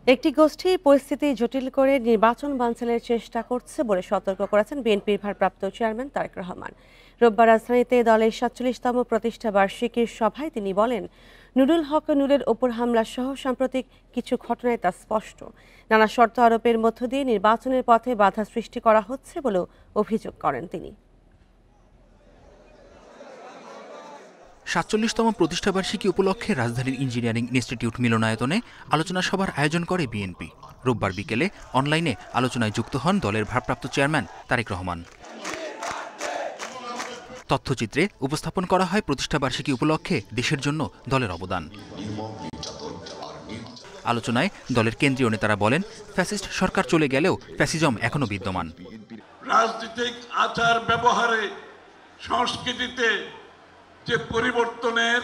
একটি গোষ্ঠী পরিস্থিতি জটিল করে নির্বাচন বানচালের চেষ্টা করছে বলে সতর্ক করেছেন বিএনপির ভারপ্রাপ্ত চেয়ারম্যান তারেক রহমান। রোববার রাজধানীতে দলের ৪৭তম প্রতিষ্ঠা বার্ষিকীর সভায় তিনি বলেন, নুরুল হক নূরের ওপর হামলা সহ সাম্প্রতিক কিছু ঘটনায় তা স্পষ্ট। নানা শর্ত আরোপের মধ্য দিয়ে নির্বাচনের পথে বাধা সৃষ্টি করা হচ্ছে বলেও অভিযোগ করেন তিনি। ৪৭তম প্রতিষ্ঠাবার্ষিকী উপলক্ষে রাজধানীর ইঞ্জিনিয়ারিং ইনস্টিটিউট মিলনায়তনে আলোচনা সভার আয়োজন করে বিএনপি। রোববার বিকেলে অনলাইনে আলোচনায় যুক্ত হন দলের ভারপ্রাপ্ত চেয়ারম্যান তারেক রহমান। তথ্যচিত্রে উপস্থাপন করা হয় প্রতিষ্ঠাবার্ষিকী উপলক্ষে দেশের জন্য দলের অবদান। আলোচনায় দলের কেন্দ্রীয় নেতারা বলেন, ফ্যাসিস্ট সরকার চলে গেলেও ফ্যাসিজম এখনো বিদ্যমান। রাজনৈতিক আচার ব্যবহারে, সংস্কৃতিতে যে পরিবর্তনের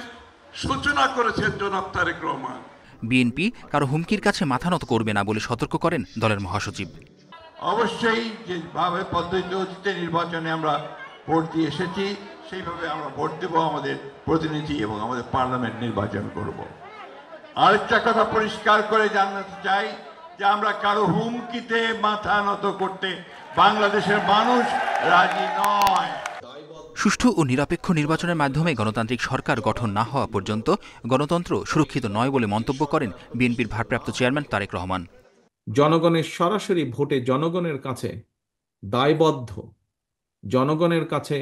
সূচনা করেছেন জনাব তারেক রহমান। বিএনপি কারো হুমকির কাছে মাথা নত করবে না বলে সতর্ক করেন দলের মহাসচিব। অবশ্যই যেভাবে পদ্ধতিতে নির্বাচনে আমরা ভোট দিয়ে এসেছি, সেইভাবে আমরা ভোট দেব, আমাদের প্রতিনিধি এবং আমাদের পার্লামেন্ট নির্বাচন করব। আরেকটা কথা পরিষ্কার করে জানাতে চাই যে আমরা কারো হুমকিতে মাথা নত করতে বাংলাদেশের মানুষ রাজি নয়। সুষ্ঠু ও নিরপেক্ষ নির্বাচনের মাধ্যমে গণতান্ত্রিক সরকার গঠন না হওয়া পর্যন্ত গণতন্ত্র সুরক্ষিত নয় বলে মন্তব্য করেন বিএনপির ভারপ্রাপ্ত চেয়ারম্যান তারেক রহমান। জনগণের সরাসরি ভোটে জনগণের কাছে দায়বদ্ধ, জনগণের কাছে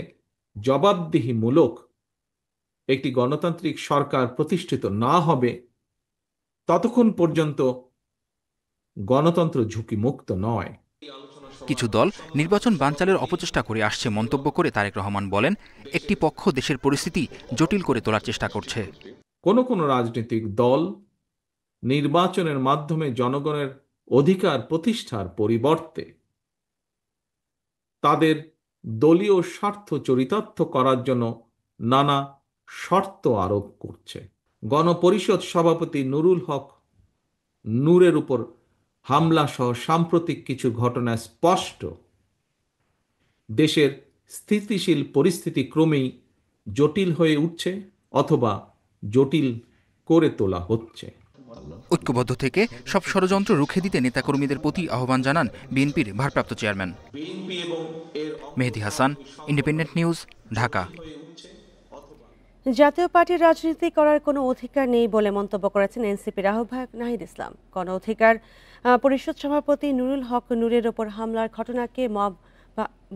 জবাবদিহিমূলক একটি গণতান্ত্রিক সরকার প্রতিষ্ঠিত না হবে ততক্ষণ পর্যন্ত গণতন্ত্র ঝুঁকিমুক্ত নয়। কিছু দল নির্বাচন বানচালের অপচেষ্টা করে আসছে মন্তব্য করে তারেক রহমান বলেন, একটি পক্ষ দেশের পরিস্থিতি জটিল করে তোলার চেষ্টা করছে। কোনো রাজনৈতিক দল নির্বাচনের মাধ্যমে জনগণের অধিকার প্রতিষ্ঠার পরিবর্তে তাদের দলীয় স্বার্থ চরিতার্থ করার জন্য নানা শর্ত আরোপ করছে। গণপরিষদ সভাপতি নুরুল হক নূরের উপর হামলা সহ সাম্প্রতিক কিছু ঘটনা স্পষ্ট। দেশের স্থিতিশীল পরিস্থিতি ক্রমেই জটিল হয়ে উঠছে অথবা জটিল করে তোলা হচ্ছে। ঐক্যবদ্ধ থেকে সব ষড়যন্ত্র রুখে দিতে নেতাকর্মীদের প্রতি আহ্বান জানান বিএনপির ভারপ্রাপ্ত চেয়ারম্যান। মেহেদী হাসান, ইন্ডিপেন্ডেন্ট নিউজ, ঢাকা। জাতীয় পার্টির রাজনীতি করার কোনো অধিকার নেই বলে মন্তব্য করেছেন এনসিপির আহ্বায়ক নাহিদ ইসলাম। গণ অধিকার পরিষদ সভাপতি নুরুল হক নূরের ওপর হামলার ঘটনাকে মব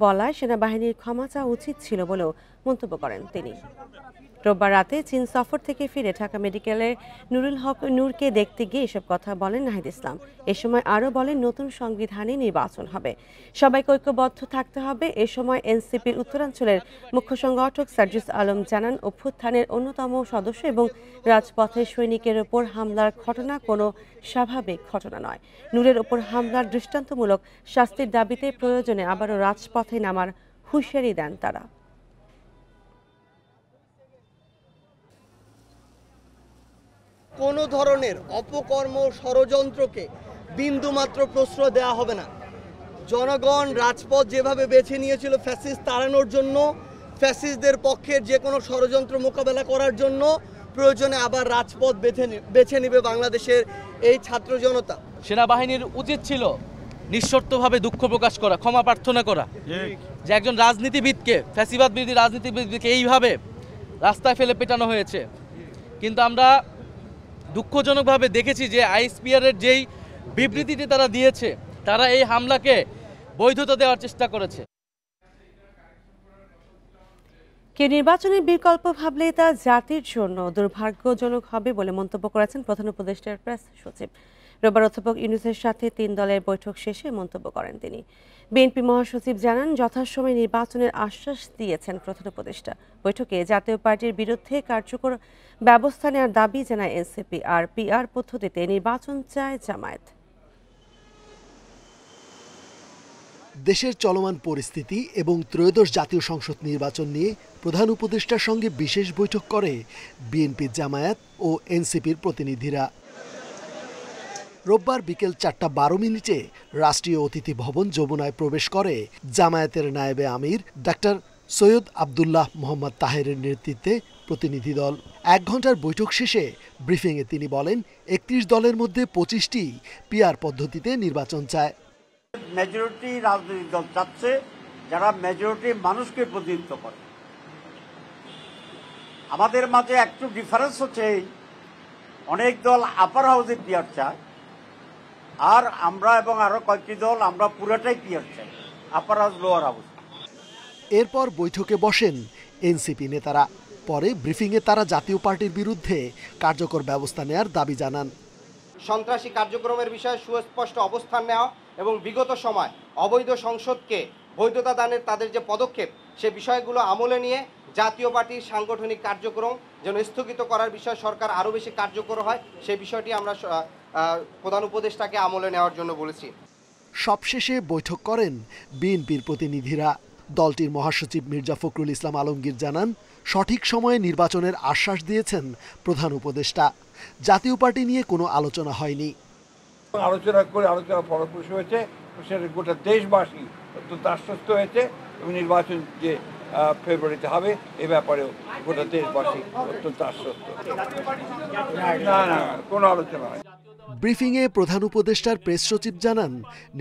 বলায় সেনাবাহিনীর ক্ষমা চাওয়া উচিত ছিল বলেও মন্তব্য করেন তিনি। রোববার রাতে চীন সফর থেকে ফিরে ঢাকা মেডিকেলে নুরুল হক নূরকে দেখতে গিয়ে এসব কথা বলেন নাহিদ ইসলাম। এ সময় আরও বলেন, নতুন সংবিধানে নির্বাচন হবে, সবাইকে ঐক্যবদ্ধ থাকতে হবে। এ সময় এনসিপির উত্তরাঞ্চলের মুখ্য সংগঠক সার্জিস আলম জানান, অভ্যুত্থানের অন্যতম সদস্য এবং রাজপথের সৈনিকের ওপর হামলার ঘটনা কোনো স্বাভাবিক ঘটনা নয়। নূরের ওপর হামলার দৃষ্টান্তমূলক শাস্তির দাবিতে প্রয়োজনে আবারও রাজপথে নামার হুঁশিয়ারি দেন তারা। কোনো ধরনের অপকর্ম ষড়যন্ত্রকে বিন্দুমাত্র প্রশ্রয় দেওয়া হবে না। জনগণ রাজপথ যেভাবে বেছে নিয়েছিল ফ্যাসিস্ট তাড়ানোর জন্য, ফ্যাসিস্টদের পক্ষের যে কোনো ষড়যন্ত্র মোকাবেলা করার জন্য প্রয়োজনে আবার রাজপথ বেছে নেবে বাংলাদেশের এই ছাত্র জনতা। সেনাবাহিনীর উচিত ছিল নিঃশর্তভাবে দুঃখ প্রকাশ করা, ক্ষমা প্রার্থনা করা, যে একজন রাজনীতিবিদকে, ফ্যাসিবাদ বিরোধী রাজনীতিবিদকে এইভাবে রাস্তায় ফেলে পেটানো হয়েছে। কিন্তু আমরা দুঃখজনকভাবে দেখেছি যে আইএসপিআরের যেই বিবৃতিটি তারা দিয়েছে, তারা এই হামলাকে বৈধতা দেওয়ার চেষ্টা করেছে। কেউ নির্বাচনের বিকল্প ভাবলে তা জাতির জন্য দুর্ভাগ্যজনক হবে বলে মন্তব্য করেছেন প্রধান উপদেষ্টার প্রেস সচিব। রোববার অধ্যাপক ইউনূসের সাথে 3 দলের বৈঠক শেষে মন্তব্য করেন তিনি। বিএনপি মহাসচিব জানান, যথাসময়ে নির্বাচনের আশ্বাস দিয়েছেন প্রধান উপদেষ্টা। বৈঠকে জাতীয় পার্টির বিরুদ্ধে কার্যকর ব্যবস্থা নেওয়ার দাবি জানায় এনসিপি, আর পিআর পদ্ধতিতে নির্বাচন চায় জামায়াত। দেশের চলমান পরিস্থিতি এবং ত্রয়োদশ জাতীয় সংসদ নির্বাচন নিয়ে প্রধান উপদেষ্টার সঙ্গে বিশেষ বৈঠক করে বিএনপি, জামায়াত ও এনসিপির প্রতিনিধিরা। রোববার বিকেল 4:12 রাষ্ট্রীয় অতিথি ভবন যমুনায় প্রবেশ করে জামায়াতের নায়েবে আমির ডাক্তার সৈয়দ আবদুল্লাহ মোহাম্মদ তাহেরের নেতৃত্বে প্রতিনিধি দল। 1 ঘন্টার বৈঠক শেষে ব্রিফিংয়ে তিনি বলেন 31 দলের মধ্যে 25টি পিআর পদ্ধতিতে নির্বাচন চায়। মেজরিটি রাজনৈতিক দল চাচ্ছে যারা মেজরিটি মানুষকে প্রতিনিধিত্ব করে। আমাদের মাঝে একটু ডিফারেন্স হচ্ছে অনেক দল আপার হাউসে পিআর চায়, আর আমরা এবং আরো কয়েকটি দল আমরা পুরোটাই পিআর চাই, আপার হাউস লোয়ার হাউস। এরপর বৈঠকে বসেন এনসিপি নেতারা। পরে ব্রিফিংয়ে তারা জাতীয় পার্টির বিরুদ্ধে কার্যকর ব্যবস্থা নেয়ার দাবি জানান। সন্ত্রাসী কার্যক্রমের বিষয়ে সুস্পষ্ট অবস্থান নেওয়া এবং বিগত সময় অবৈধ সংসদকে বৈধতা দানের তাদের যে পদক্ষেপ সে বিষয়গুলো আমলে নিয়ে জাতীয় পার্টির সাংগঠনিক কার্যক্রম যেন স্থগিত করার বিষয়ে সরকার আরও বেশি কার্যকর হয় সেই বিষয়টি আমরা প্রধান উপদেষ্টাকে আমলে নেওয়ার জন্য বলেছি। সবশেষে বৈঠক করেন বিএনপির প্রতিনিধিরা। দলটির মহাসচিব মির্জা ফখরুল ইসলাম আলমগীর জানান, সঠিক সময়ে নির্বাচনের আশ্বাস দিয়েছেন প্রধান উপদেষ্টা। জাতীয় পার্টি নিয়ে কোনো আলোচনা হয়নি। আলোচনা ফলপ্রসূ হয়েছে, সেটা গোটা দেশবাসী অত্যন্ত আশ্বস্ত হয়েছে এবং নির্বাচন যে ফেব্রুয়ারিতে হবে এ ব্যাপারেও গোটা দেশবাসী অত্যন্ত আশ্বস্ত। না কোনো আলোচনা হয়। ব্রিফিংয়ে প্রধান উপদেষ্টার প্রেস সচিব জানান,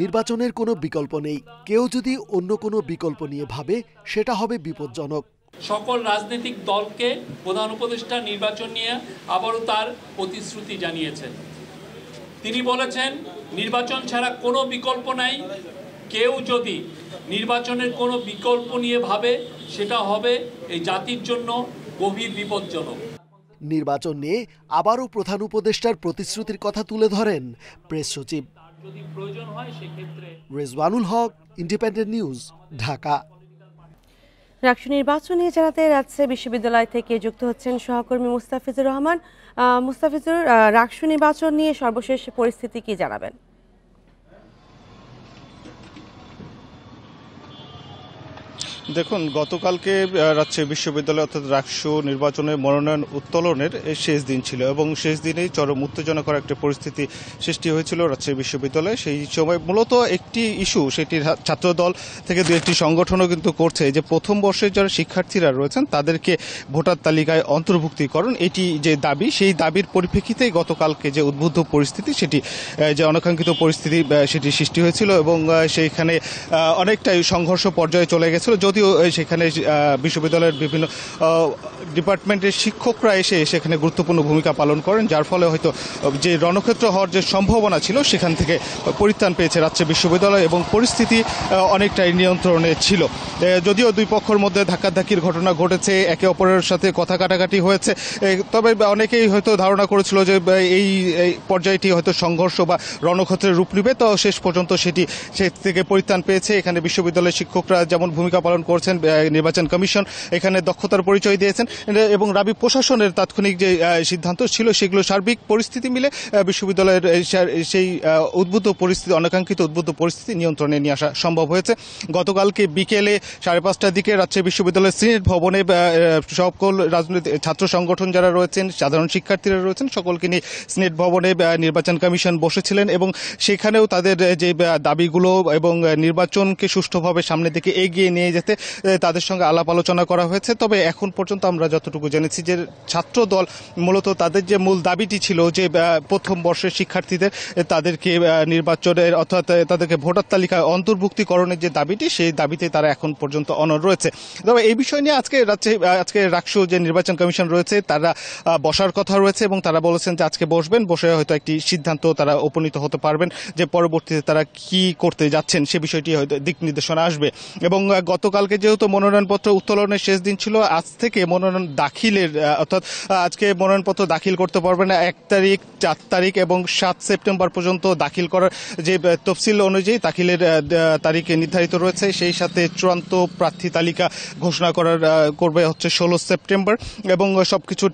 নির্বাচনের কোনো বিকল্প নেই। কেউ যদি অন্য কোনো বিকল্প নিয়ে ভাবে সেটা হবে বিপজ্জনক। সকল রাজনৈতিক দলকে প্রধান উপদেষ্টা নির্বাচন নিয়ে আবারও তার প্রতিশ্রুতি জানিয়েছেন। তিনি বলেছেন নির্বাচন ছাড়া কোনো বিকল্প নাই। কেউ যদি নির্বাচনের কোনো বিকল্প নিয়ে ভাবে সেটা হবে এই জাতির জন্য গভীর বিপজ্জনক। নির্বাচন নিয়ে আবারও প্রধান উপদেষ্টার প্রতিশ্রুতির কথা তুলে ধরেন প্রেস সচিব। যদি প্রয়োজন হয় সেক্ষেত্রে। রেজওয়ানুল হক, ইন্ডিপেন্ডেন্ট নিউজ, ঢাকা। রাকসু নির্বাচন নিয়ে জানাতে রাজশাহী বিশ্ববিদ্যালয় থেকে যুক্ত হচ্ছেন সহকর্মী মুস্তাফিজুর রহমান। মুস্তাফিজুর, রাকসু নির্বাচন নিয়ে সর্বশেষ পরিস্থিতি কি জানাবেন? দেখুন, গতকালকে রাজশাহী বিশ্ববিদ্যালয় অর্থাৎ রাকসু নির্বাচনের মনোনয়ন উত্তোলনের শেষ দিন ছিল এবং শেষ দিনেই চরম উত্তেজনাকর একটা পরিস্থিতি সৃষ্টি হয়েছিল রাজশাহী বিশ্ববিদ্যালয়ে। সেই সময় মূলত একটি ইস্যু, সেটি ছাত্রদল থেকে দু একটি সংগঠনও কিন্তু করছে যে প্রথম বর্ষের যারা শিক্ষার্থীরা রয়েছেন তাদেরকে ভোটার তালিকায় অন্তর্ভুক্তিকরণ, এটি যে দাবি, সেই দাবির পরিপ্রেক্ষিতেই গতকালকে যে উদ্বুদ্ধ পরিস্থিতি, সেটি যে অনাকাঙ্ক্ষিত পরিস্থিতি সেটি সৃষ্টি হয়েছিল এবং সেইখানে অনেকটাই সংঘর্ষ পর্যায়ে চলে গেছিল। যদিও সেখানে বিশ্ববিদ্যালয়ের বিভিন্ন ডিপার্টমেন্টের শিক্ষকরা এসে সেখানে গুরুত্বপূর্ণ ভূমিকা পালন করেন, যার ফলে হয়তো যে রণক্ষেত্র হওয়ার যে সম্ভাবনা ছিল সেখান থেকে পরিত্রাণ পেয়েছে রাজশাহী বিশ্ববিদ্যালয় এবং পরিস্থিতি অনেকটাই নিয়ন্ত্রণে ছিল। যদিও দুই পক্ষের মধ্যে ধাক্কাধাক্কির ঘটনা ঘটেছে, একে অপরের সাথে কথা কাটাকাটি হয়েছে, তবে অনেকেই হয়তো ধারণা করেছিল যে এই পর্যায়টি হয়তো সংঘর্ষ বা রণক্ষেত্রের রূপ নেবে, তো শেষ পর্যন্ত সেটি সে থেকে পরিত্রাণ পেয়েছে। এখানে বিশ্ববিদ্যালয়ের শিক্ষকরা যেমন ভূমিকা পালন করছেন, নির্বাচন কমিশন এখানে দক্ষতার পরিচয় দিয়েছেন এবং রাবি প্রশাসনের তাৎক্ষণিক যে সিদ্ধান্ত ছিল সেগুলো সার্বিক পরিস্থিতি মিলে বিশ্ববিদ্যালয়ের সেই উদ্বুদ্ধ পরিস্থিতি, অনাকাঙ্ক্ষিত উদ্বুদ্ধ পরিস্থিতি নিয়ন্ত্রণে নিয়ে আসা সম্ভব হয়েছে। গতকালকে বিকেলে 5:30টার দিকে রাজশাহী বিশ্ববিদ্যালয়ের সিনেট ভবনে সকল রাজনৈতিক ছাত্র সংগঠন যারা রয়েছেন, সাধারণ শিক্ষার্থীরা রয়েছেন, সকলকে নিয়ে সিনেট ভবনে নির্বাচন কমিশন বসেছিলেন এবং সেখানেও তাদের যে দাবিগুলো এবং নির্বাচনকে সুষ্ঠুভাবে সামনের দিকে এগিয়ে নিয়ে যেতে তাদের সঙ্গে আলাপ আলোচনা করা হয়েছে। তবে এখন পর্যন্ত আমরা যতটুকু জেনেছি যে ছাত্র দল মূলত তাদের যে মূল দাবিটি ছিল যে প্রথম বর্ষের শিক্ষার্থীদের তাদেরকে নির্বাচনের অর্থাৎ তাদেরকে ভোটার তালিকায় অন্তর্ভুক্তিকরণের যে দাবিটি, সেই দাবিতে তারা এখন পর্যন্ত অনড় রয়েছে। তবে এই বিষয় নিয়ে আজকে রাকসু যে নির্বাচন কমিশন রয়েছে তারা বসার কথা রয়েছে এবং তারা বলেছেন যে আজকে বসবেন, বসে হয়তো একটি সিদ্ধান্ত তারা উপনীত হতে পারবেন যে পরবর্তীতে তারা কি করতে যাচ্ছেন সে বিষয়টি হয়তো দিক নির্দেশনা আসবে। এবং গতকালকে যেহেতু মনোনয়নপত্র উত্তোলনের শেষ দিন ছিল, আজ থেকে মনোনয়ন দাখিলের অর্থাৎ আজকে মনোনয়নপত্র দাখিল করতে পারবেন 1 তারিখ, 4 তারিখ এবং 7 সেপ্টেম্বর পর্যন্ত দাখিল করার যে তফসিল অনুযায়ী দাখিলের তারিখ নির্ধারিত রয়েছে। সেই সাথে চূড়ান্ত প্রার্থী তালিকা ঘোষণা করবে হচ্ছে 16 সেপ্টেম্বর এবং সবকিছু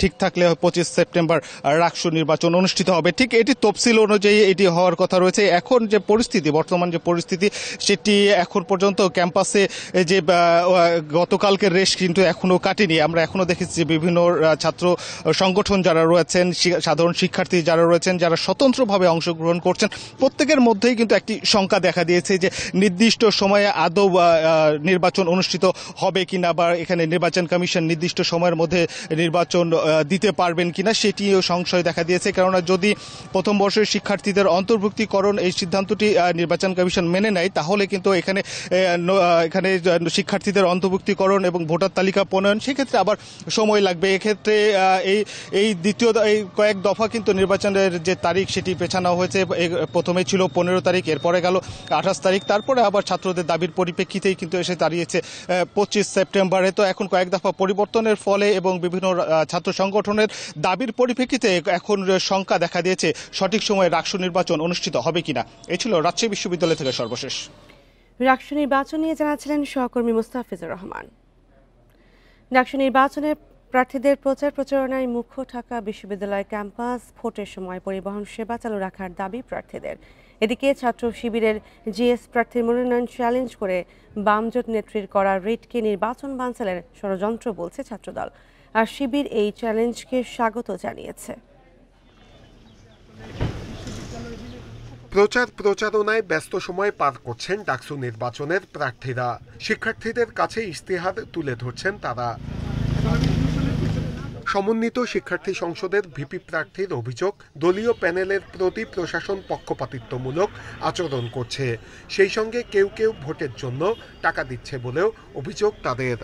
ঠিক থাকলে 25 সেপ্টেম্বর রাকসু নির্বাচন অনুষ্ঠিত হবে। ঠিক এটি তফসিল অনুযায়ী এটি হওয়ার কথা রয়েছে। এখন যে পরিস্থিতি, বর্তমান যে পরিস্থিতি, সেটি এখন পর্যন্ত ক্যাম্পাসে যে গতকালকের রেশ কিন্তু এখনো কাটেনি। আমরা এখনো দেখেছি যে বিভিন্ন ছাত্র সংগঠন যারা রয়েছেন, সাধারণ শিক্ষার্থী যারা রয়েছেন, যারা স্বতন্ত্রভাবে অংশগ্রহণ করছেন, প্রত্যেকের মধ্যেই কিন্তু একটি শঙ্কা দেখা দিয়েছে যে নির্দিষ্ট সময়ে আদৌ নির্বাচন অনুষ্ঠিত হবে কিনা, বা এখানে নির্বাচন কমিশন নির্দিষ্ট সময়ের মধ্যে নির্বাচন দিতে পারবেন কিনা সেটিও সংশয় দেখা দিয়েছে। কেননা যদি প্রথম বর্ষের শিক্ষার্থীদের অন্তর্ভুক্তিকরণ এই সিদ্ধান্তটি নির্বাচন কমিশন মেনে নেয়, তাহলে কিন্তু এখানে শিক্ষার্থীদের অন্তর্ভুক্তিকরণ এবং ভোটার তালিকা প্রণয়ন সেক্ষেত্রে আবার সময় লাগবে। এক্ষেত্রে এই কয়েক দফা কিন্তু নির্বাচনের যে তারিখ সেটি পেছানো হয়েছে। প্রথমে ছিল 15 তারিখ, এরপরে গেল 28 তারিখ, তারপরে আবার ছাত্রদের দাবির পরিপ্রেক্ষিতেই কিন্তু এসে দাঁড়িয়েছে 25 সেপ্টেম্বরে। তো এখন কয়েক দফা পরিবর্তনের ফলে এবং বিভিন্ন ছাত্র সংগঠনের দাবির পরিপ্রেক্ষিতে এখন শঙ্কা দেখা দিয়েছে সঠিক সময়ে ডাকসু নির্বাচন অনুষ্ঠিত হবে কিনা। এই ছিল রাজশাহী বিশ্ববিদ্যালয় থেকে সর্বশেষ। ডাকসু নির্বাচন নিয়ে জানাচ্ছিলেন সহকর্মী মুস্তাফিজুর রহমান। ডাকসু নির্বাচনে প্রার্থীদের প্রচারণায় মুখ্য ঢাকা বিশ্ববিদ্যালয় ক্যাম্পাস ভোটের সময় পরিবহন সেবা চালু রাখার দাবি প্রার্থীদের। এদিকে ছাত্র শিবিরের জিএস প্রার্থীর মনোনয়ন চ্যালেঞ্জ করে বামজোট নেত্রীর করা রিটকে নির্বাচন বানচালের ষড়যন্ত্র বলছে ছাত্রদল, আর শিবির এই চ্যালেঞ্জকে স্বাগত জানিয়েছে। প্রচারণায় ব্যস্ত সময় পার করছেন ডাকসু নির্বাচনের প্রার্থীরা। শিক্ষার্থীদের কাছে ইশতেহার তুলে ধরছেন তারা। সমন্বিত শিক্ষার্থী সংসদের ভিপি প্রার্থীর অভিযোগ, দলীয় প্যানেলের প্রতি প্রশাসন পক্ষপাতিত্বমূলক আচরণ করছে। সেই সঙ্গে কেউ কেউ ভোটের জন্য টাকা দিচ্ছে বলেও অভিযোগ তাদের।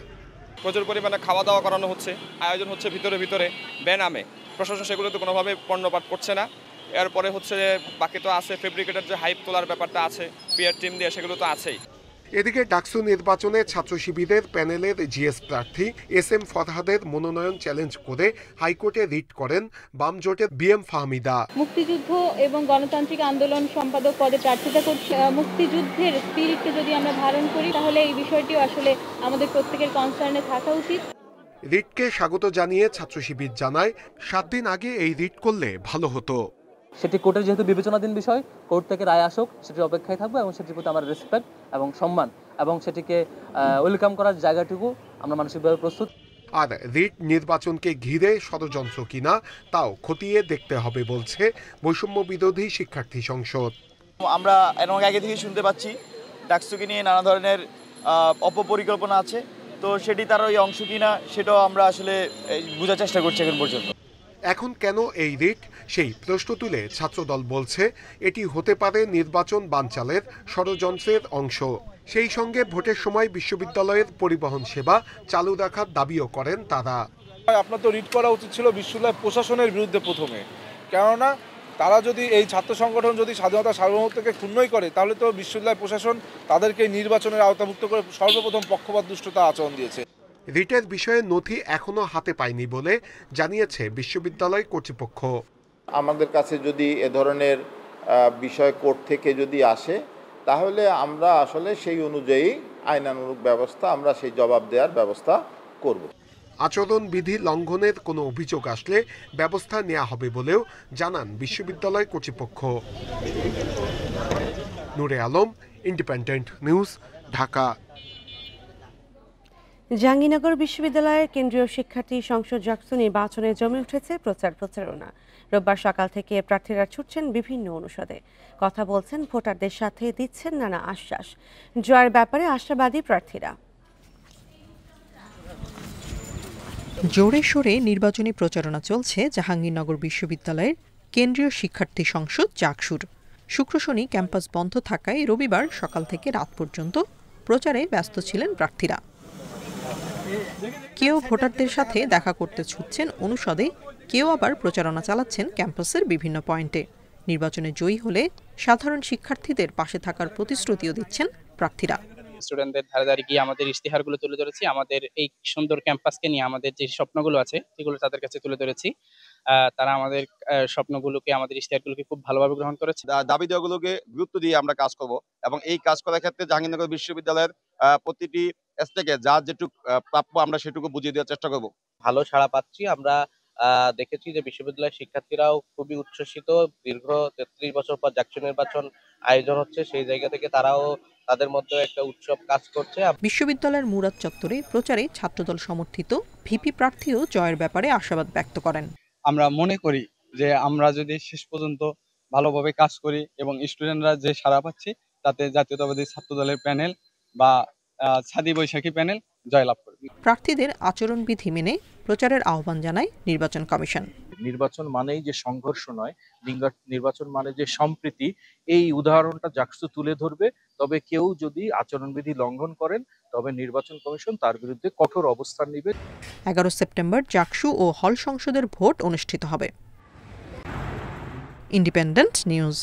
প্রচুর পরিমাণে খাওয়া দাওয়া করানো হচ্ছে, আয়োজন হচ্ছে ভিতরে ভিতরে বেনামে। প্রশাসন সেগুলোতে কোনোভাবে কর্ণপাত করছে না। এরপরে হচ্ছে বাকি তো আছে ফেব্রিকেটের যে হাইপ তোলার ব্যাপারটা আছে, পিআর টিম দিয়ে, সেগুলো তো আছেই। এদিকে ডাকসু নির্বাচনে ছাত্র শিবিরের প্যানেলের জিএস প্রার্থী SM ফরহাদের মনোনয়ন চ্যালেঞ্জ করে হাইকোর্টে রিট করেন বামজোটের BM ফাহমিদা। মুক্তিযুদ্ধ এবং গণতান্ত্রিক আন্দোলন সম্পাদক পদে প্রার্থিতা করছে। মুক্তিযুদ্ধের স্পিরিটকে যদি আমরা ধারণ করি, তাহলে এই বিষয়টিও আসলে আমাদের প্রত্যেকের কনসার্নে থাকা উচিত। রিটকে স্বাগত জানিয়ে ছাত্র শিবির জানায় 7 দিন আগে এই রিট করলে ভালো হতো। সেটি কোর্টের যেহেতু বিবেচনাধীন বিষয়, কোর্ট থেকে রায় আসুক সেটির অপেক্ষায় থাকবো এবং সেটির প্রতি আমার রেসপেক্ট এবং সম্মান এবং সেটিকে ওয়েলকাম করার জায়গাটুকু আমরা মানসিকভাবে প্রস্তুত। আর রিট নির্বাচনকে ঘিরে ষড়যন্ত্র কিনা তাও খতিয়ে দেখতে হবে বলছে বৈষম্য বিরোধী শিক্ষার্থী সংসদ। আমরা আগে থেকে শুনতে পাচ্ছি ডাকসুকে নিয়ে নানা ধরনের অপপরিকল্পনা আছে, তো সেটি তার ওই অংশ কিনা সেটাও আমরা আসলে বোঝার চেষ্টা করছি এখন পর্যন্ত। এখন কেন এই রিট, সেই প্রশ্ন তুলে ছাত্রদল বলছে এটি হতে পারে নির্বাচন বানচালের ষড়যন্ত্রের অংশ। সেই সঙ্গে ভোটের সময় বিশ্ববিদ্যালয়ের পরিবহন সেবা চালু রাখার দাবিও করেন তারা। আপনার তো রিট করা উচিত ছিল বিশ্ববিদ্যালয় প্রশাসনের বিরুদ্ধে প্রথমে, কেননা তারা যদি এই ছাত্র সংগঠন যদি স্বাধীনতা সার্বভৌমত্বকে ক্ষুণ্ণই করে, তাহলে তো বিশ্ববিদ্যালয় প্রশাসন তাদেরকে নির্বাচনের আওতাভুক্ত করে সর্বপ্রথম পক্ষপাত দুষ্টতা আচরণ দিয়েছে। রিটের বিষয়ে নথি এখনো হাতে পায়নি বলে জানিয়েছে বিশ্ববিদ্যালয় কর্তৃপক্ষ। আমাদের কাছে যদি এ ধরনের বিষয় কোর্ট থেকে যদি আসে, তাহলে আমরা আসলে সেই অনুযায়ী আইনানুগ ব্যবস্থা, আমরা সেই জবাব দেওয়ার ব্যবস্থা করব। আচরণবিধি লঙ্ঘনের কোনো অভিযোগ আসলে ব্যবস্থা নেওয়া হবে বলেও জানান বিশ্ববিদ্যালয় কর্তৃপক্ষ। নূরে আলম, ইন্ডিপেন্ডেন্ট নিউজ, ঢাকা। জাহাঙ্গীরনগর বিশ্ববিদ্যালয়ের কেন্দ্রীয় শিক্ষার্থী সংসদ ডাকসু নির্বাচনে জমে উঠেছে প্রচারণা। রোববার সকাল থেকে প্রার্থীরা ছুটছেন বিভিন্ন অনুষদে, কথা বলছেন ভোটারদের সাথে, দিচ্ছেন নানা আশ্বাস। জয়ের ব্যাপারে আশাবাদী প্রার্থীরা। জোরে সোরে নির্বাচনী প্রচারণা চলছে জাহাঙ্গীরনগর বিশ্ববিদ্যালয়ের কেন্দ্রীয় শিক্ষার্থী সংসদ ডাকসুর। শুক্র শনি ক্যাম্পাস বন্ধ থাকায় রবিবার সকাল থেকে রাত পর্যন্ত প্রচারে ব্যস্ত ছিলেন প্রার্থীরা। কেউ ভোটারদের সাথে দেখা করতে ছুটছেন অনুষদে, কেউ আবার প্রচারণা চালাচ্ছেন ক্যাম্পাসের বিভিন্ন পয়েন্টে। নির্বাচনে জয়ী হলে সাধারণ শিক্ষার্থীদের পাশে থাকার প্রতিশ্রুতিও দিচ্ছেন প্রার্থীরা। স্টুডেন্টদের ধারে ধারে গিয়ে আমাদের ইশতেহারগুলো তুলে ধরেছি, আমাদের এই সুন্দর ক্যাম্পাসকে নিয়ে আমাদের যে স্বপ্নগুলো আছে সেগুলো তাদের কাছে তুলে ধরেছি। তারা আমাদের স্বপ্নগুলোকে, আমাদের ইশতেহারগুলোকে খুব ভালোভাবে গ্রহণ করেছে। দাবি দেওয়াগুলোকে গুরুত্ব দিয়ে আমরা কাজ করব এবং এই কাজ করার ক্ষেত্রে জাহাঙ্গীরনগর বিশ্ববিদ্যালয়ের প্রতিটি স্টেকে যার যেটুকু প্রাপ্য আমরা সেটুকু বুঝিয়ে দেওয়ার চেষ্টা করব। ভালো সাড়া পাচ্ছি। আমরা দেখেছি যে বিশ্ববিদ্যালয়ের শিক্ষার্থীরাও খুবই উচ্ছ্বসিত। দীর্ঘ 33 বছর পর জাকসু নির্বাচন আয়োজন হচ্ছে, সেই জায়গা থেকে তারাও তাদের মধ্যে একটা উৎসব কাজ করছে। বিশ্ববিদ্যালয়ের মুরাদ চত্বরে প্রচারে ছাত্রদল সমর্থিত ভিপি প্রার্থীও জয়ের ব্যাপারে আশাবাদ ব্যক্ত করেন। আমরা মনে করি যে আমরা যদি শেষ পর্যন্ত ভালোভাবে কাজ করি এবং স্টুডেন্টরা যে সাড়া পাচ্ছি, তাতে জাতীয়তাবাদী ছাত্রদলের প্যানেল বা ছাদি বৈশাখী প্যানেল জয়লাভ করবে। প্রার্থীদের আচরণবিধি মেনে প্রচারের আহ্বান জানায় নির্বাচন কমিশন। নির্বাচন মানেই যে সংঘর্ষ নয়, নির্বাচন মানে যে সম্প্রীতি, এই উদাহরণটা জাকসু তুলে ধরবে। তবে কেউ যদি আচরণবিধি লঙ্ঘন করেন তবে নির্বাচন কমিশন তার বিরুদ্ধে কঠোর অবস্থান নেবে। 11 সেপ্টেম্বর জাকসু ও হল সংসদের ভোট অনুষ্ঠিত হবে। Independent news.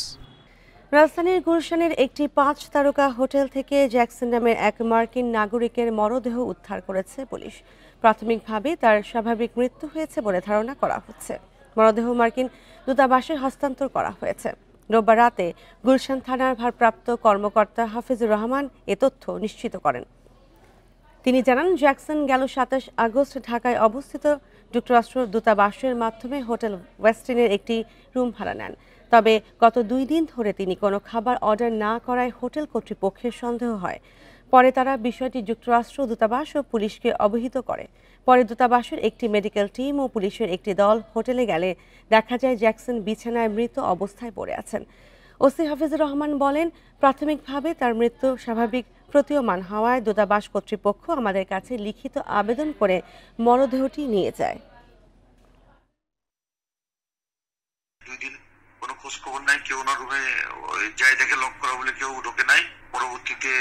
রাজধানীর গুলশানের একটি 5 তারকা হোটেল থেকে জ্যাকসন নামের এক মার্কিন নাগরিকের মরদেহ উদ্ধার করেছে পুলিশ। প্রাথমিকভাবে তার স্বাভাবিক মৃত্যু হয়েছে বলে ধারণা করা হচ্ছে। মরদেহ মার্কিন দূতাবাসে হস্তান্তর করা হয়েছে। রোববার রাতে গুলশান থানার ভারপ্রাপ্ত কর্মকর্তা হাফিজুর রহমান এ তথ্য নিশ্চিত করেন। তিনি জানান, জ্যাকসন গেল 27 আগস্ট ঢাকায় অবস্থিত যুক্তরাষ্ট্র দূতাবাসের মাধ্যমে হোটেল ওয়েস্টিনের একটি রুম ভাড়া নেন। তবে গত 2 দিন ধরে তিনি কোনো খাবার অর্ডার না করায় হোটেল কর্তৃপক্ষের সন্দেহ হয়। পরে তারা বিষয়টি যুক্তরাষ্ট্র দূতাবাস ও পুলিশকে অবহিত করে। পরে দূতাবাসের একটি মেডিকেল টিম ও পুলিশের একটি দল হোটেলে গেলে দেখা যায় জ্যাকসন বিছানায় মৃত অবস্থায় পড়ে আছেন। ওসি হাফিজুর রহমান বলেন, প্রাথমিকভাবে তার মৃত্যু স্বাভাবিক প্রতীয়মান হওয়ায় দূতাবাস কর্তৃপক্ষ আমাদের কাছে লিখিত আবেদন করে মরদেহটি নিয়ে যায়। কোনো খোঁজ খবর নাই, কেউ না রুমে যাই দেখে লক করা বলে কেউ ঢোকে নাই। পরবর্তীতে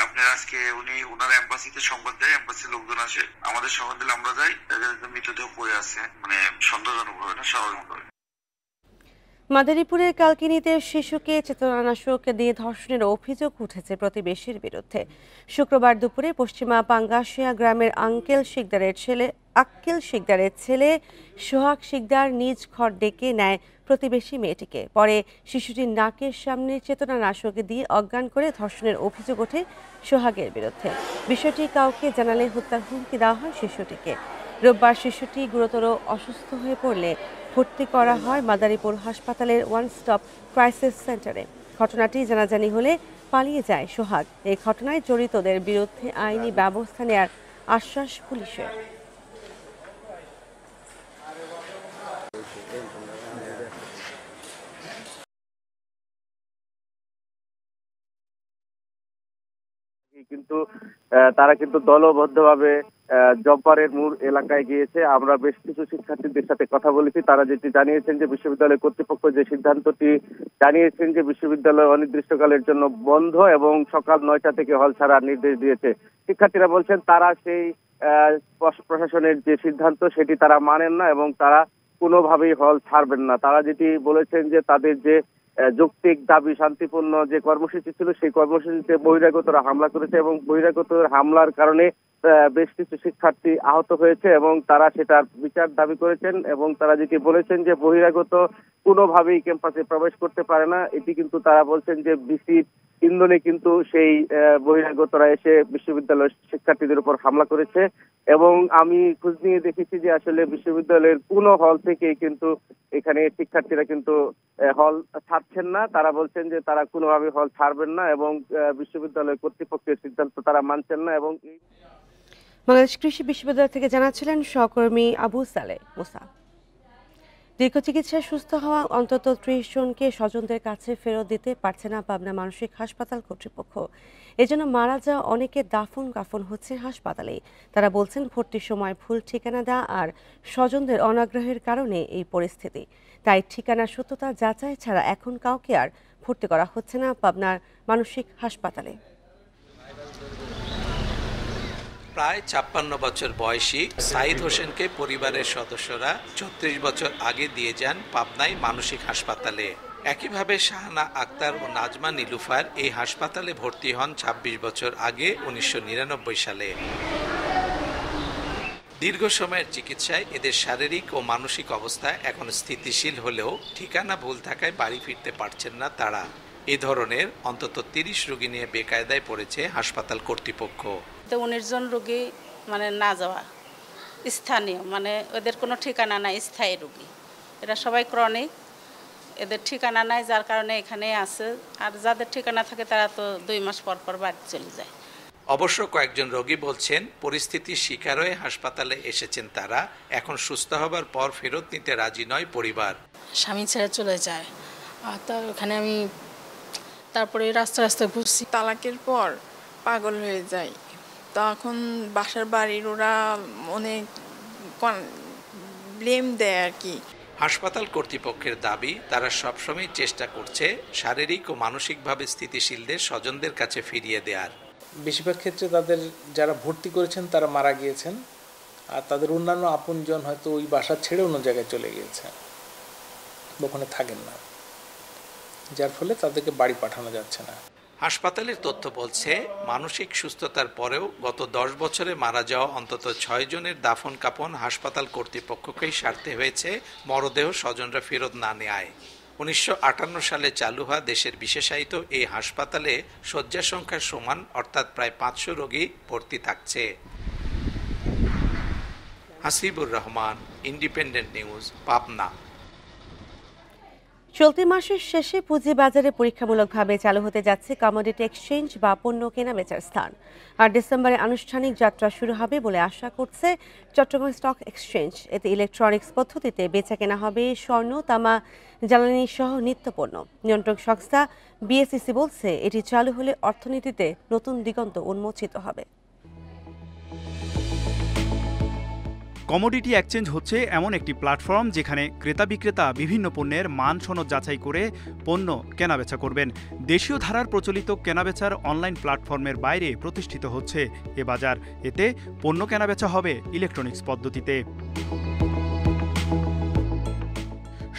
আপনার আজকে ওনার এম্বাসিতে সংবাদ দেয়, এম্বাসির লোকজন আসে, আমাদের সংবাদ দিলে আমরা যাই, মৃতদেহ পড়ে আছে, মানে সন্দেহজনক ভাবে না, স্বাভাবিক ভাবে। মাদারীপুরের কালকিনিতে শিশুকে চেতনানাশক দিয়ে ধর্ষণের অভিযোগ উঠেছে প্রতিবেশীর বিরুদ্ধে। শুক্রবার দুপুরে পশ্চিমা পাঙ্গাশিয়া গ্রামের আক্কেল শিকদারের ছেলে সোহাগ শিকদার নিজ ঘর ডেকে নেয় প্রতিবেশী মেয়েটিকে। পরে শিশুটির নাকের সামনে চেতনানাশক দিয়ে অজ্ঞান করে ধর্ষণের অভিযোগ ওঠে সোহাগের বিরুদ্ধে। বিষয়টি কাউকে জানালে হত্যার হুমকি দেওয়া হয় শিশুটিকে। রোববার শিশুটি গুরুতর অসুস্থ হয়ে পড়লে ভর্তি করা হয় মাদারীপুর হাসপাতালের ওয়ান স্টপ ক্রাইসিস সেন্টারে। ঘটনাটি জানাজানি হলে পালিয়ে যায় সোহাগ। এই ঘটনায় জড়িতদের বিরুদ্ধে আইনি ব্যবস্থা নেওয়ার আশ্বাস পুলিশের। কিন্তু তারা কিন্তু দলবদ্ধভাবে জব্বারের মূল এলাকায় গিয়েছে। আমরা বেশ কিছু শিক্ষার্থীদের সাথে কথা বলেছি, তারা যেটি জানিয়েছেন যে বিশ্ববিদ্যালয় কর্তৃপক্ষ যে সিদ্ধান্তটি জানিয়েছেন যে বিশ্ববিদ্যালয় অনির্দিষ্টকালের জন্য বন্ধ এবং সকাল 9টা থেকে হল ছাড়ার নির্দেশ দিয়েছে। শিক্ষার্থীরা বলছেন তারা সেই প্রশাসনের যে সিদ্ধান্ত সেটি তারা মানেন না এবং তারা কোনোভাবেই হল ছাড়বেন না। তারা যেটি বলেছেন যে তাদের যে যৌক্তিক দাবি, শান্তিপূর্ণ যে কর্মসূচি ছিল সেই কর্মসূচিতে বহিরাগতরা হামলা করেছে এবং বহিরাগত হামলার কারণে বেশ কিছু শিক্ষার্থী আহত হয়েছে এবং তারা সেটার বিচার দাবি করেছেন এবং তারা যেটি বলেছেন যে বহিরাগত কোনোভাবেই ক্যাম্পাসে প্রবেশ করতে পারে না। এটি কিন্তু তারা বলছেন যে বিসির ইন্ধনে কিন্তু সেই বহিরাগতরা এসে বিশ্ববিদ্যালয়ের শিক্ষার্থীদের উপর হামলা করেছে এবং আমি খোঁজ নিয়ে দেখেছি যে আসলে বিশ্ববিদ্যালয়ের কোনো হল থেকেই কিন্তু এখানে শিক্ষার্থীরা কিন্তু হল ছাড়ছেন না। তারা বলছেন যে তারা কোনোভাবে হল ছাড়বেন না এবং বিশ্ববিদ্যালয় কর্তৃপক্ষের সিদ্ধান্ত তারা মানছেন না। এবং বাংলাদেশ কৃষি বিশ্ববিদ্যালয় থেকে জানাচ্ছিলেন সহকর্মী আবু সালে মুসা। দীর্ঘ চিকিৎসায় সুস্থ হওয়া অন্তত 30 জনকে স্বজনদের কাছে ফেরত দিতে পারছে না পাবনা মানসিক হাসপাতাল কর্তৃপক্ষ। এজন্য মারা যাওয়া অনেকে দাফন কাফন হচ্ছে হাসপাতালে। তারা বলছেন ভর্তির সময় ভুল ঠিকানা দেওয়া আর স্বজনদের অনাগ্রহের কারণে এই পরিস্থিতি। তাই ঠিকানার সত্যতা যাচাই ছাড়া এখন কাউকে আর ভর্তি করা হচ্ছে না পাবনার মানসিক হাসপাতালে। প্রায় 56 বছর বয়সী সাইদ হোসেনকে পরিবারের সদস্যরা 34 বছর আগে দিয়ে যান পাবনায় মানসিক হাসপাতালে। একইভাবে শাহানা আক্তার ও নাজমা নীলুফার এই হাসপাতালে ভর্তি হন 26 বছর আগে 1999 সালে। দীর্ঘ সময়ের চিকিৎসায় এদের শারীরিক ও মানসিক অবস্থা এখন স্থিতিশীল হলেও ঠিকানা ভুল থাকায় বাড়ি ফিরতে পারছেন না তারা। এই ধরনের অন্তত 30 রোগী নিয়ে বেকায়দায় পড়েছে হাসপাতাল কর্তৃপক্ষ। 19 জন রোগী না যাওয়া স্থানীয়, মানে ওদের কোনো ঠিকানা নাই, স্থায়ী রোগী। এরা সবাই ক্রনিক, এদের ঠিকানা নাই, যার কারণে এখানে আছে। আর যাদের ঠিকানা থাকে তারা তো 2 মাস পর পর বাড়ি চলে যায়। অবশ্য কয়েকজন রোগী বলছেন পরিস্থিতির শিকার হয়ে হাসপাতালে এসেছেন তারা, এখন সুস্থ হবার পর ফেরত নিতে রাজি নয় পরিবার। স্বামী ছেড়ে চলে যায়, আর তার ওখানে আমি তারপরে রাস্তা রাস্তায় ঘুরছি। তালাকের পর পাগল হয়ে যায়, তখন বাসার বাড়ির ওরা অনেক ব্লেম দেয় আর কি। হাসপাতাল কর্তৃপক্ষের দাবি তারা সবসময় চেষ্টা করছে শারীরিক ও মানসিকভাবে স্থিতিশীলদের স্বজনদের কাছে ফিরিয়ে দেওয়ার। বেশিরভাগ ক্ষেত্রে তাদের যারা ভর্তি করেছেন তারা মারা গিয়েছেন, আর তাদের অন্যান্য আপনজন হয়তো ওই বাসা ছেড়ে অন্য জায়গায় চলে গিয়েছে, ওখানে থাকেন না, যার ফলে তাদেরকে বাড়ি পাঠানো যাচ্ছে না। হাসপাতালের তথ্য বলছে মানসিক সুস্থতার পরেও গত 10 বছরে মারা যাওয়া অন্তত 6 জনের দাফন কাফন হাসপাতাল কর্তৃপক্ষকেই সারতে হয়েছে মরদেহ স্বজনরা ফেরত না নেয়। 1958 সালে চালু হওয়া দেশের বিশেষায়িত এই হাসপাতালে শয্যা সংখ্যার সমান, অর্থাৎ প্রায় 500 রোগী ভর্তি থাকছে। Hasibur Rahman, independent news, Pabna. চলতি মাসের শেষে পুঁজিবাজারে পরীক্ষামূলকভাবে চালু হতে যাচ্ছে কমোডিটি এক্সচেঞ্জ বা পণ্য কেনাবেচার স্থান। আর ডিসেম্বরে আনুষ্ঠানিক যাত্রা শুরু হবে বলে আশা করছে চট্টগ্রাম স্টক এক্সচেঞ্জ। এতে ইলেকট্রনিক্স পদ্ধতিতে বেচা কেনা হবে স্বর্ণ, তামা, জ্বালানি সহ নিত্যপণ্য। নিয়ন্ত্রক সংস্থা বিএসইসি বলছে এটি চালু হলে অর্থনীতিতে নতুন দিগন্ত উন্মোচিত হবে। কমোডিটি এক্সচেঞ্জ হচ্ছে এমন একটি প্ল্যাটফর্ম যেখানে ক্রেতা বিক্রেতা বিভিন্ন পণ্যের মান সনদ যাচাই করে পণ্য কেনাবেচা করবেন। দেশীয় ধারার প্রচলিত কেনাবেচার অনলাইন প্ল্যাটফর্মের বাইরে প্রতিষ্ঠিত হচ্ছে এ বাজার। এতে পণ্য কেনাবেচা হবে ইলেকট্রনিক্স পদ্ধতিতে।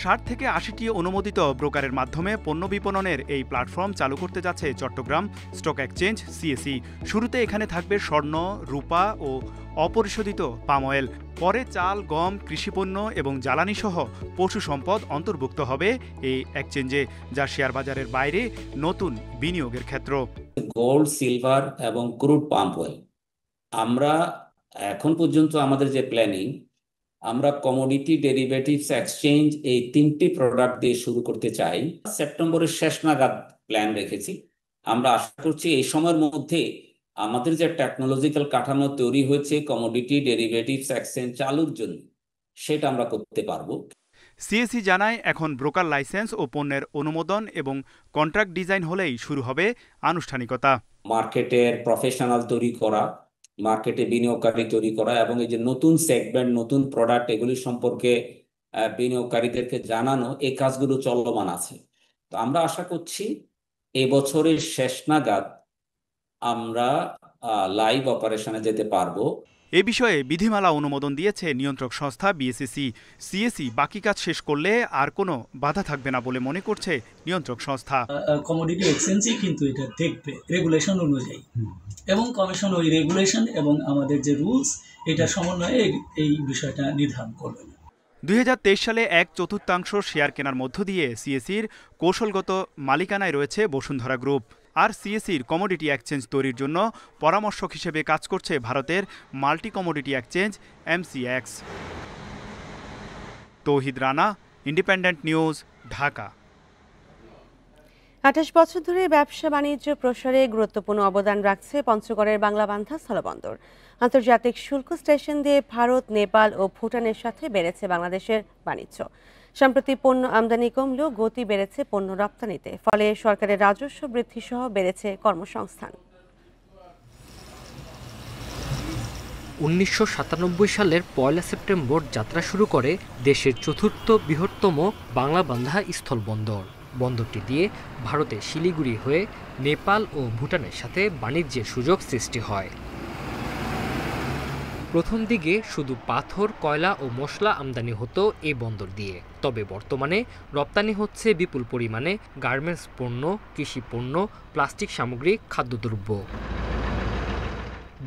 60 থেকে 80টি অনুমোদিত ব্রোকারের মাধ্যমে পণ্য বিপণনের এই প্ল্যাটফর্ম চালু করতে যাচ্ছে চট্টগ্রাম স্টক এক্সচেঞ্জ সিএসই। শুরুতে এখানে থাকবে স্বর্ণ, রূপা ও অপরিশোধিত পাম অয়েল। পরে চাল, গম, কৃষিপণ্য এবং জ্বালানি সহ পশু সম্পদ অন্তর্ভুক্ত হবে এই এক্সচেঞ্জে, যা শেয়ার বাজারের বাইরে নতুন বিনিয়োগের ক্ষেত্র। গোল্ড, সিলভার এবং ক্রুড পাম অয়েল, আমরা এখন পর্যন্ত আমাদের যে প্ল্যানিং, আমরা কমোডিটি ডেরিভেটিভস এক্সচেঞ্জ এই 3টি প্রোডাক্ট দিয়ে শুরু করতে চাই। সেপ্টেম্বরের শেষ নাগাদ প্ল্যান রেখেছি। আমরা আশা করছি এই সময়ের মধ্যে আমাদের যে টেকনোলজিক্যাল কাঠামো তৈরি হয়েছে কমোডিটি ডেরিভেটিভস এক্সচেঞ্জ চালুর জন্য, সেটা আমরা করতে পারবো। সিএসই জানায় এখন ব্রোকার লাইসেন্স ও পণ্যের অনুমোদন এবং কন্ট্রাক্ট ডিজাইন হলেই শুরু হবে আনুষ্ঠানিকতা। মার্কেটের প্রফেশনাল তৈরি করা, মার্কেটে বিনিয়োগকারী তৈরি করা এবং এই যে নতুন সেগমেন্ট, নতুন প্রোডাক্ট, এগুলি সম্পর্কে বিনিয়োগকারীদেরকে জানানো, এই কাজগুলো চলমান আছে। তো আমরা আশা করছি এই বছরের শেষ নাগাদ আমরা লাইভ অপারেশনে যেতে পারবো। এ বিষয়ে বিধিমালা অনুমোদন দিয়েছে নিয়ন্ত্রক সংস্থা বিএসইসি। সিএসই বাকি কাজ শেষ করলে আর কোনো বাধা থাকবে না বলে মনে করছে নিয়ন্ত্রক সংস্থা। কমোডিটি এক্সচেঞ্জই কিন্তু এটা দেখবে রেগুলেশন অনুযায়ী, এবং কমিশন ওই রেগুলেশন এবং আমাদের যে রুলস, এটা সমন্বয়ে এই বিষয়টা নির্ধারণ করবে। 2023 সালে 1/4 শেয়ার কেনার মধ্য দিয়ে সিএসির কৌশলগত মালিকানায় রয়েছে বসুন্ধরা গ্রুপ। আর সিএসির কমোডিটি এক্সচেঞ্জ তৈরির জন্য পরামর্শক হিসেবে কাজ করছে ভারতের মাল্টি কমোডিটি এক্সচেঞ্জ MCX। তৌহিদ রানা, ইন্ডিপেন্ডেন্ট নিউজ, ঢাকা। 28 বছর ধরে ব্যবসা বাণিজ্য প্রসারে গুরুত্বপূর্ণ অবদান রাখছে পঞ্চগড়ের বাংলাবান্ধা স্থলবন্দর। আন্তর্জাতিক শুল্ক স্টেশন দিয়ে ভারত, নেপাল ও ভুটানের সাথে বেড়েছে বাংলাদেশের বাণিজ্য। সম্প্রতি পণ্য আমদানি কমলেও গতি বেড়েছে পণ্য রপ্তানিতে, ফলে সরকারের রাজস্ব বৃদ্ধি সহ বেড়েছে কর্মসংস্থান। 1997 সালের 1 সেপ্টেম্বর যাত্রা শুরু করে দেশের 4র্থ বৃহত্তম বাংলাবান্ধা স্থলবন্দর। বন্দরটি দিয়ে ভারতের শিলিগুড়ি হয়ে নেপাল ও ভুটানের সাথে বাণিজ্যের সুযোগ সৃষ্টি হয়। প্রথম দিকে শুধু পাথর, কয়লা ও মশলা আমদানি হতো এই বন্দর দিয়ে। তবে বর্তমানে রপ্তানি হচ্ছে বিপুল পরিমাণে গার্মেন্টস পণ্য, কৃষি পণ্য, প্লাস্টিক সামগ্রী, খাদ্যদ্রব্য।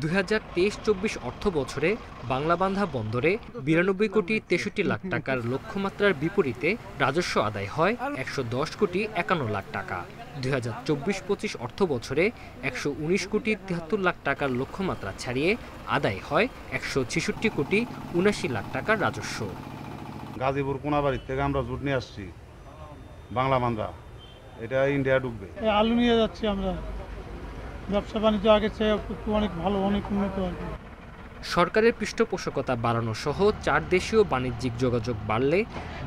2023-24 অর্থ বছরে বাংলাবান্ধা বন্দরে 92 কোটি 63 লাখ টাকার লক্ষ্যমাত্রার বিপরীতে রাজস্ব আদায় হয় 110 কোটি 51 লাখ টাকা। 2024-25 অর্থ বছরে 119 কোটি 73 লাখ টাকার লক্ষ্যমাত্রা ছাড়িয়ে আদায় হয় 166 কোটি 79 লাখ টাকার রাজস্ব। গাজীপুর কোনাবাড়ির থেকে আমরা জুট নিয়ে আসছি, বাংলা মান্দা, এটা ইন্ডিয়া ঢুকবে। আলু নিয়ে যাচ্ছি আমরা, ব্যবসা বাণিজ্য আগের চেয়ে অনেক ভালো, অনেক উন্নত আর কি। সরকারের পৃষ্ঠপোষকতা বাড়ানো সহ 4 দেশীয় বাণিজ্যিক যোগাযোগ বাড়লে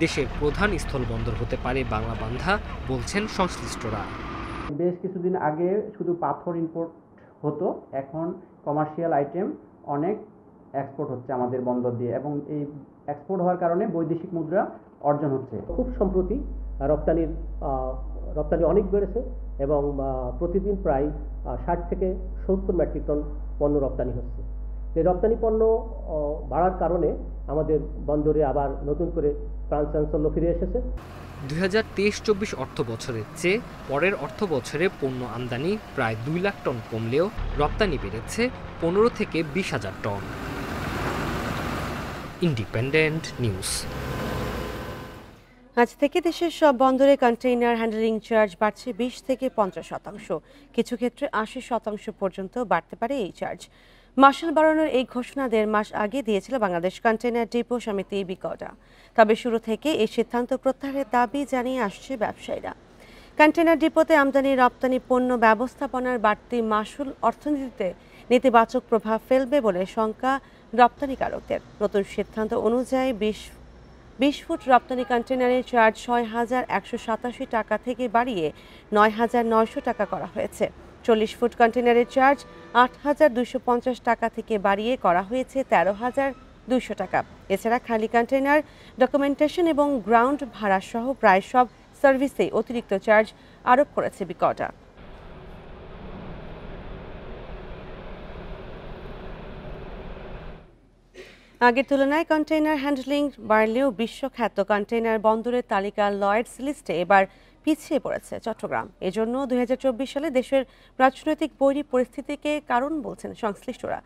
দেশের প্রধান স্থলবন্দর হতে পারে বাংলাবান্ধা, বলছেন সংশ্লিষ্টরা। বেশ কিছুদিন আগে শুধু পাথর ইম্পোর্ট হতো, এখন কমার্শিয়াল আইটেম অনেক এক্সপোর্ট হচ্ছে আমাদের বন্দর দিয়ে, এবং এই এক্সপোর্ট হওয়ার কারণে বৈদেশিক মুদ্রা অর্জন হচ্ছে। খুব সম্প্রতি রপ্তানি অনেক বেড়েছে এবং প্রতিদিন প্রায় 60 থেকে 70 মেট্রিক টন পণ্য রপ্তানি হচ্ছে। এই রপ্তানি পণ্য বাড়ার কারণে আমাদের বন্দরে আবার নতুন করে প্রাণ চাঞ্চল্য ফিরে এসেছে। 2023-24 অর্থ বছরের চেয়ে পরের অর্থ বছরে পণ্য আমদানি প্রায় 2 লাখ টন কমলেও রপ্তানি বেড়েছে 15 থেকে 20,000 টন। Independent news. আজ থেকে দেশের সব বন্দরে কন্টেইনার হ্যান্ডলিং চার্জ বাড়ছে 20 থেকে 50%, কিছু ক্ষেত্রে 80% পর্যন্ত বাড়তে পারে এই চার্জ। মাসুল বাড়ানোর এই ঘোষণা 1.5 মাস আগে দিয়েছিল বাংলাদেশ কন্টেইনার ডিপো সমিতি বিকডা। তবে শুরু থেকে এই সিদ্ধান্ত প্রত্যাহারের দাবি জানিয়ে আসছে ব্যবসায়ীরা। কন্টেইনার ডিপোতে আমদানি রপ্তানি পণ্য ব্যবস্থাপনার বাড়তি মাসুল অর্থনীতিতে নেতিবাচক প্রভাব ফেলবে বলে শঙ্কা রপ্তানিকারকদের। নতুন সিদ্ধান্ত অনুযায়ী 20 ফুট রপ্তানি কন্টেইনারের চার্জ 6,187 টাকা থেকে বাড়িয়ে 9,900 টাকা করা হয়েছে। 40 ফুট কন্টেইনারের চার্জ 8,250 টাকা থেকে বাড়িয়ে করা হয়েছে 13,200 টাকা। এছাড়া খালি কন্টেইনার, ডকুমেন্টেশন এবং গ্রাউন্ড ভাড়া সহ প্রায় সব সার্ভিসে অতিরিক্ত চার্জ আরোপ করেছে বিকডা। আগের তুলনায় কন্টেইনার হ্যান্ডলিং বাড়লেও বিশ্বখ্যাত কন্টেইনার বন্দরের তালিকা লয়েডস লিস্টে এবার পিছিয়ে পড়েছে চট্টগ্রাম। এজন্য 2024 সালে দেশের রাজনৈতিক বৈরী পরিস্থিতিকে কারণ বলছেন সংশ্লিষ্টরা।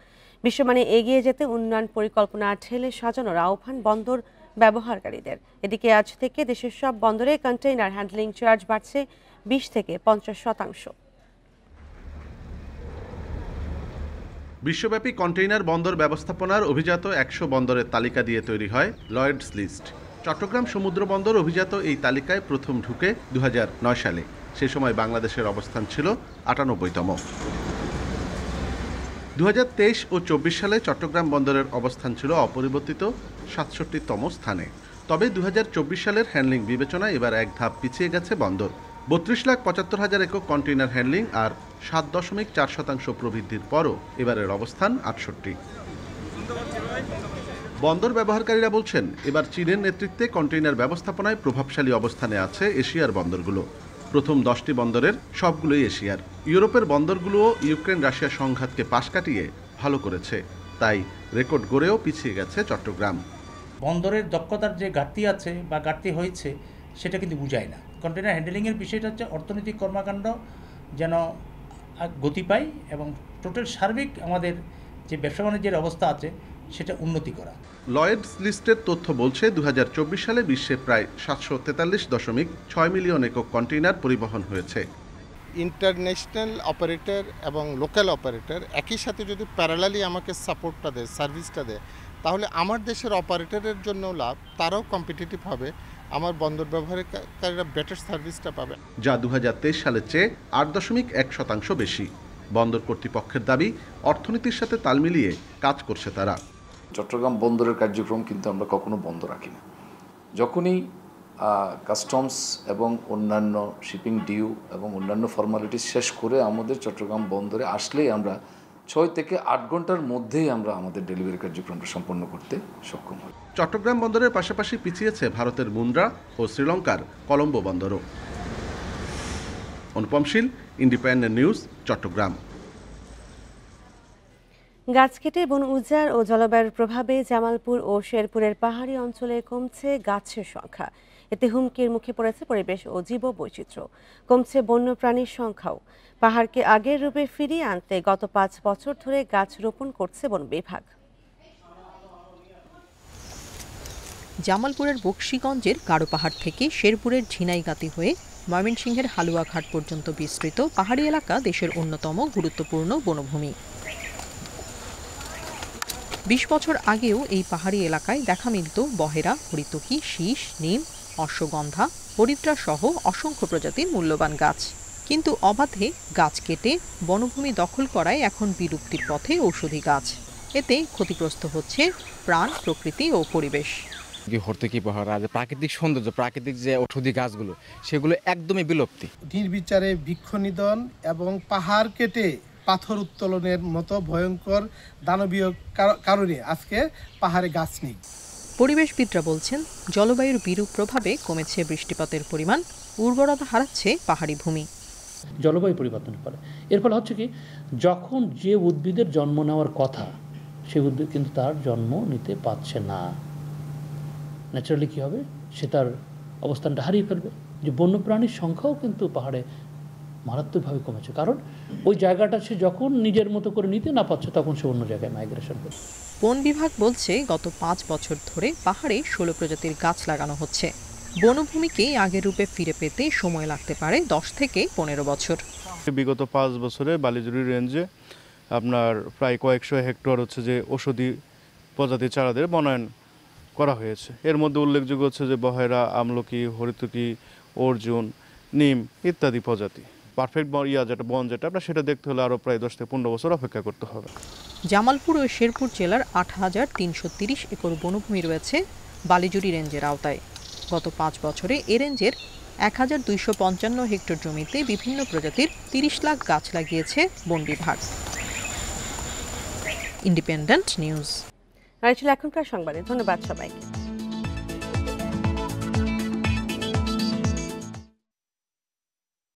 বিশ্বমানে এগিয়ে যেতে উন্নয়ন পরিকল্পনা ঢেলে সাজানোর আহ্বান বন্দর ব্যবহারকারীদের। এদিকে আজ থেকে দেশের সব বন্দরে কন্টেইনার হ্যান্ডলিং চার্জ বাড়ছে 20 থেকে 50%। বিশ্বব্যাপী কন্টেইনার বন্দর ব্যবস্থাপনার অভিজাত 100 বন্দরের তালিকা দিয়ে তৈরি হয় লয়েডস লিস্ট। চট্টগ্রাম সমুদ্র বন্দর অভিজাত এই তালিকায় প্রথম ঢুকে 2009 সালে। সে সময় বাংলাদেশের অবস্থান ছিল 98তম। 2023 ও 24 সালে চট্টগ্রাম বন্দরের অবস্থান ছিল অপরিবর্তিত 67তম স্থানে। তবে 2024 সালের হ্যান্ডলিং বিবেচনায় এবার এক ধাপ পিছিয়ে গেছে বন্দর। 32,75,000 একক কন্টেইনার হ্যান্ডলিং আর 7.4% প্রবৃদ্ধির পরও এবারের অবস্থান 68। বন্দর ব্যবহারকারীরা বলছেন, এবার চীনের নেতৃত্বে কন্টেইনার ব্যবস্থাপনায় প্রভাবশালী অবস্থানে আছে এশিয়ার বন্দরগুলো। প্রথম 10টি বন্দরের সবগুলোই এশিয়ার। ইউরোপের বন্দরগুলোও ইউক্রেন রাশিয়া সংঘাতকে পাশ কাটিয়ে ভালো করেছে, তাই রেকর্ড গড়েও পিছিয়ে গেছে চট্টগ্রাম। বন্দরের দক্ষতার যে ঘাটতি আছে বা ঘাটতি হয়েছে সেটা কিন্তু বুঝায় না। কন্টেইনার হ্যান্ডলিংয়ের বিষয়টা হচ্ছে অর্থনৈতিক কর্মকাণ্ড যেন গতি পায় এবং টোটাল সার্বিক আমাদের যে ব্যবসা বাণিজ্যের অবস্থা আছে সেটা উন্নতি করা। লয়েডস লিস্টের তথ্য বলছে 2024 সালে বিশ্বে প্রায় 743.6 মিলিয়ন একক কন্টেইনার পরিবহন হয়েছে। ইন্টারন্যাশনাল অপারেটর এবং লোকাল অপারেটর একই সাথে যদি প্যারালালি আমাকে সাপোর্টটা দেয়, সার্ভিসটা দেয়, তাহলে আমার দেশের অপারেটরের জন্য লাভ, তারাও কম্পিটিটিভ হবে, আমার বন্দর ব্যবহারকারীরা বেটার সার্ভিসটা পাবে, যা 2023 সালের চেয়ে 8.1% বেশি। বন্দর কর্তৃপক্ষের দাবি, অর্থনীতির সাথে তাল মিলিয়ে কাজ করছে তারা। চট্টগ্রাম বন্দরের কার্যক্রম কিন্তু আমরা কখনো বন্ধ রাখি না। যখনই কাস্টমস এবং অন্যান্য শিপিং ডিউ এবং অন্যান্য ফর্মালিটি শেষ করে আমাদের চট্টগ্রাম বন্দরে আসলেই আমরা 6 থেকে 8 ঘন্টার মধ্যেই আমরা আমাদের ডেলিভারি কার্যক্রমটা সম্পন্ন করতে সক্ষম হই। চট্টগ্রাম বন্দরের পাশাপাশি পিছিয়েছে ভারতের মুন্দ্রা ও শ্রীলঙ্কার কলম্বো বন্দরও। অনুপম শীল, ইন্ডিপেন্ডেন্ট নিউজ, চট্টগ্রাম। গাছ কেটে বন উজাড় ও জলবায়ুর প্রভাবে জামালপুর ও শেরপুরের পাহাড়ি অঞ্চলে কমছে গাছের সংখ্যা। এতে হুমকির মুখে পড়েছে পরিবেশ ও জীববৈচিত্র্য। কমছে বন্যপ্রাণীর সংখ্যাও। পাহাড়কে আগের রূপে ফিরিয়ে আনতে গত 5 বছর ধরে গাছ রোপণ করছে বন বিভাগ। জামালপুরের বকশীগঞ্জের গাঢ় পাহাড় থেকে শেরপুরের ঝিনাইগাতি হয়ে ময়মনসিংহের হালুয়াঘাট পর্যন্ত বিস্তৃত পাহাড়ি এলাকা দেশের অন্যতম গুরুত্বপূর্ণ বনভূমি। ২০ বছর আগেও এই পাহাড়ি এলাকায় দেখা মিলত বহেরা, হরিতকি, শীষ, নিম, অশ্বগন্ধা, হরিদ্রা সহ অসংখ্য প্রজাতির মূল্যবান গাছ। কিন্তু অবাধে গাছ কেটে বনভূমি দখল করায় এখন বিলুপ্তির পথে ঔষধি গাছ। এতে ক্ষতিগ্রস্ত হচ্ছে প্রাণ, প্রকৃতি ও পরিবেশ। হর্তকি পাহাড় যে প্রাকৃতিক সৌন্দর্য, প্রাকৃতিক যে ঔষধি গাছগুলো, সেগুলো একদমই বিলুপ্তি। নির্বিচারে বৃক্ষনিধন এবং পাহাড় কেটে পাথর উত্তোলনের মতো ভয়ঙ্কর দানবীয় কারণে আজকে পাহাড়ে গাছ নেই। পরিবেশবিদরা বলছেন, জলবায়ুর বিরূপ প্রভাবে কমেছে বৃষ্টিপাতের পরিমাণ, উর্বরতা হারাচ্ছে পাহাড়ি ভূমি। জলবায়ু পরিবর্তন করে এর ফলে হচ্ছে কি, যখন যে উদ্ভিদের জন্ম নেওয়ার কথা সেই উদ্ভিদ কিন্তু তার জন্ম নিতে পারছে না। ন্যাচারালি কী হবে, সে তার অবস্থানটা হারিয়ে ফেলবে। যে বন্যপ্রাণীর সংখ্যাও কিন্তু পাহাড়ে মারাত্মকভাবে কমেছে, কারণ ওই জায়গাটা সে যখন নিজের মতো করে নিতে না পারছে তখন সে অন্য জায়গায় মাইগ্রেশন করে। বন বিভাগ বলছে, গত 5 বছর ধরে পাহাড়ে 16 প্রজাতির গাছ লাগানো হচ্ছে। বনভূমিকে আগের রূপে ফিরে পেতে সময় লাগতে পারে 10 থেকে 15 বছর। বিগত 5 বছরে বালিজুড়ি রেঞ্জে আপনার প্রায় কয়েকশো হেক্টর হচ্ছে যে ঔষধি প্রজাতির চারাদের বনায়ন করা হয়েছে। এর মধ্যে উল্লেখযোগ্য হচ্ছে যে বহেরা, আমলকি, হরিতকি, অর্জুন, নিম ইত্যাদি প্রজাতি। পারফেক্ট যেটা বন যেটা আপনার সেটা দেখতে হলে আরও প্রায় 10 থেকে 15 বছর অপেক্ষা করতে হবে। জামালপুর ও শেরপুর জেলার ৮,৩30 একর বনভূমি রয়েছে বালিজুড়ি রেঞ্জের আওতায়। গত 5 বছরে এ রেঞ্জের ১,২৫৫ হেক্টর জমিতে বিভিন্ন প্রজাতির ৩০ লাখ গাছ লাগিয়েছে বন বিভাগ। Independent news. আর ছিল এখনকার সংবাদে। ধন্যবাদ সবাইকে।